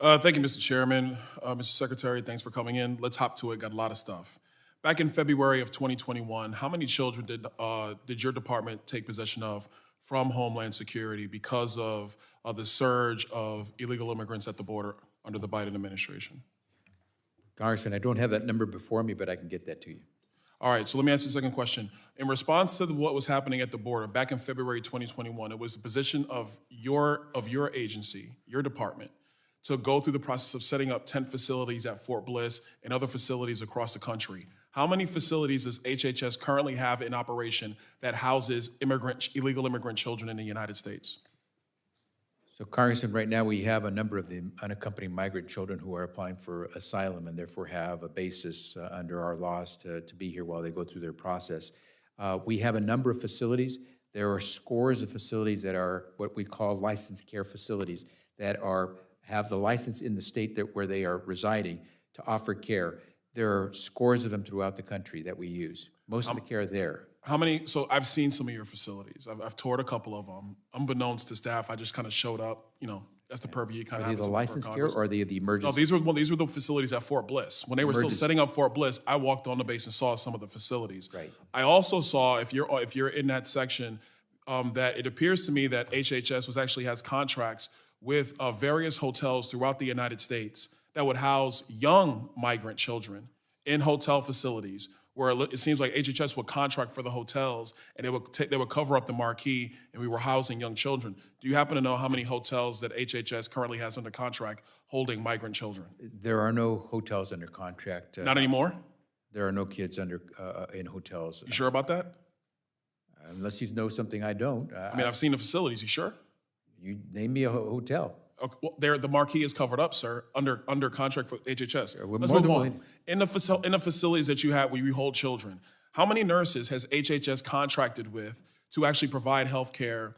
Thank you, Mr. Chairman. Mr. Secretary, thanks for coming in. Let's hop to it. Got a lot of stuff. Back in February of 2021, how many children did your department take possession of from Homeland Security because of the surge of illegal immigrants at the border under the Biden administration? Congressman, I don't have that number before me, but I can get that to you. All right, so let me ask you a second question. In response to what was happening at the border back in February 2021, it was the position of your agency, your department, to go through the process of setting up tent facilities at Fort Bliss and other facilities across the country. How many facilities does HHS currently have in operation that houses illegal immigrant children in the United States? So, Congressman, right now we have a number of the unaccompanied migrant children who are applying for asylum and therefore have a basis under our laws to be here while they go through their process. We have a number of facilities. There are scores of facilities that are what we call licensed care facilities that have the license in the state where they are residing to offer care. There are scores of them throughout the country that we use. Most of the care there. How many? So I've seen some of your facilities. I've toured a couple of them. Unbeknownst to staff, I just kind of showed up. You know, that's the purview you kind of have. Are they the licensed care or are they the emergency? No, these were the facilities at Fort Bliss. When they were still setting up Fort Bliss, I walked on the base and saw some of the facilities. Right. I also saw, if you're in that section, that it appears to me that HHS actually has contracts with various hotels throughout the United States that would house young migrant children in hotel facilities, where it seems like HHS would contract for the hotels and they would cover up the marquee, and we were housing young children. Do you happen to know how many hotels that HHS currently has under contract holding migrant children? There are no hotels under contract. Not anymore? There are no kids in hotels. You sure about that? Unless you know something I don't. I've seen the facilities. You sure? You name me a hotel. Okay, well, the marquee is covered up, sir, under contract for HHS. Let's more move than on. In the facilities that you have where you hold children, how many nurses has HHS contracted with to actually provide health care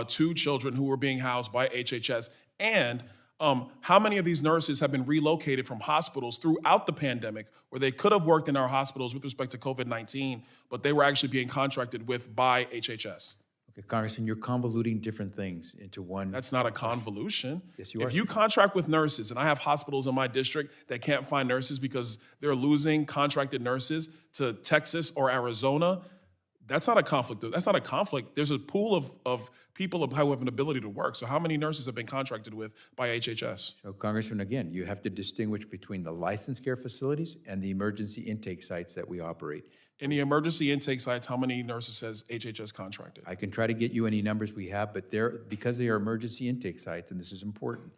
to children who are being housed by HHS? And how many of these nurses have been relocated from hospitals throughout the pandemic where they could have worked in our hospitals with respect to COVID-19, but they were actually being contracted with by HHS? Okay, Congressman, you're convoluting different things into one. That's not a convolution. Yes, you are. If you contract with nurses, and I have hospitals in my district that can't find nurses because they're losing contracted nurses to Texas or Arizona, that's not a conflict. That's not a conflict. There's a pool of people who have an ability to work. So how many nurses have been contracted with by HHS? So, Congressman, again, you have to distinguish between the licensed care facilities and the emergency intake sites that we operate. In the emergency intake sites, how many nurses has HHS contracted? I can try to get you any numbers we have, but because they are emergency intake sites, and this is important,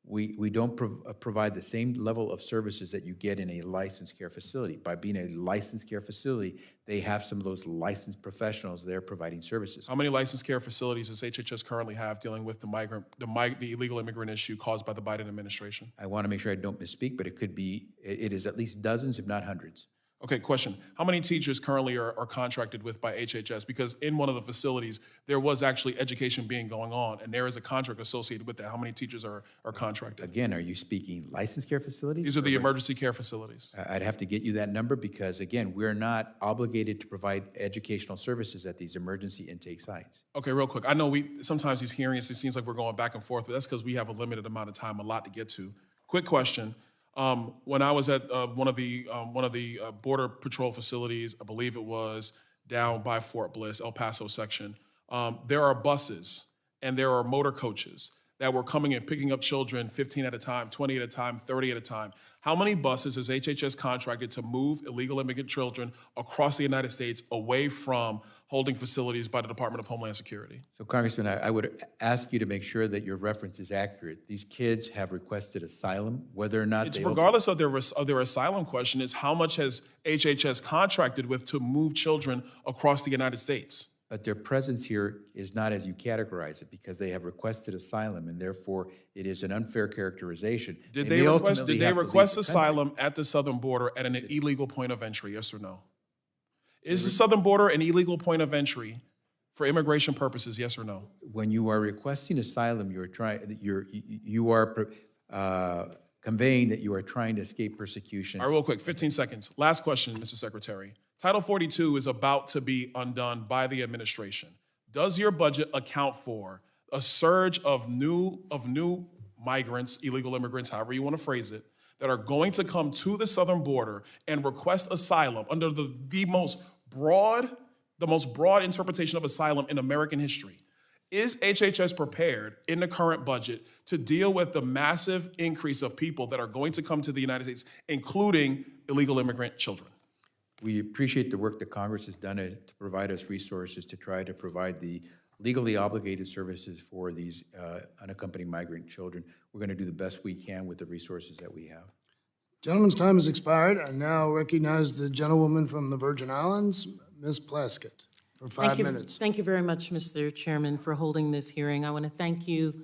we don't provide the same level of services that you get in a licensed care facility. By being a licensed care facility, they have some of those licensed professionals there providing services. How many licensed care facilities does HHS currently have dealing with the illegal immigrant issue caused by the Biden administration? I want to make sure I don't misspeak, but it is at least dozens, if not hundreds. Okay, question. How many teachers currently are contracted with by HHS? Because in one of the facilities, there was actually education being going on, and there is a contract associated with that. How many teachers are contracted? Again, are you speaking licensed care facilities? These are the emergency care facilities. I'd have to get you that number because, again, we're not obligated to provide educational services at these emergency intake sites. Okay, real quick. I know sometimes these hearings, it seems like we're going back and forth, but that's because we have a limited amount of time, a lot to get to. Quick question. When I was at one of the Border Patrol facilities, I believe it was down by Fort Bliss, El Paso section, there are buses and there are motor coaches that were coming and picking up children 15 at a time, 20 at a time, 30 at a time. How many buses has HHS contracted to move illegal immigrant children across the United States away from holding facilities by the Department of Homeland Security? So, Congressman, I would ask you to make sure that your reference is accurate. These kids have requested asylum, whether or not it's regardless of their asylum question, is how much has HHS contracted with to move children across the United States? But their presence here is not as you categorize it because they have requested asylum, and therefore it is an unfair characterization. Did they request asylum at the southern border at an illegal point of entry, yes or no? Is the southern border an illegal point of entry for immigration purposes, yes or no? When you are requesting asylum, you are conveying that you are trying to escape persecution. All right, real quick, 15 seconds. Last question, Mr. Secretary. Title 42 is about to be undone by the administration. Does your budget account for a surge of new migrants, illegal immigrants, however you want to phrase it, that are going to come to the southern border and request asylum under the most broad interpretation of asylum in American history. Is HHS prepared in the current budget to deal with the massive increase of people that are going to come to the United States, including illegal immigrant children? We appreciate the work that Congress has done to provide us resources to try to provide the legally obligated services for these unaccompanied migrant children. We're going to do the best we can with the resources that we have. Gentleman's time has expired. I now recognize the gentlewoman from the Virgin Islands, Ms. Plaskett, for 5 minutes. Thank you very much, Mr. Chairman, for holding this hearing. I want to thank you,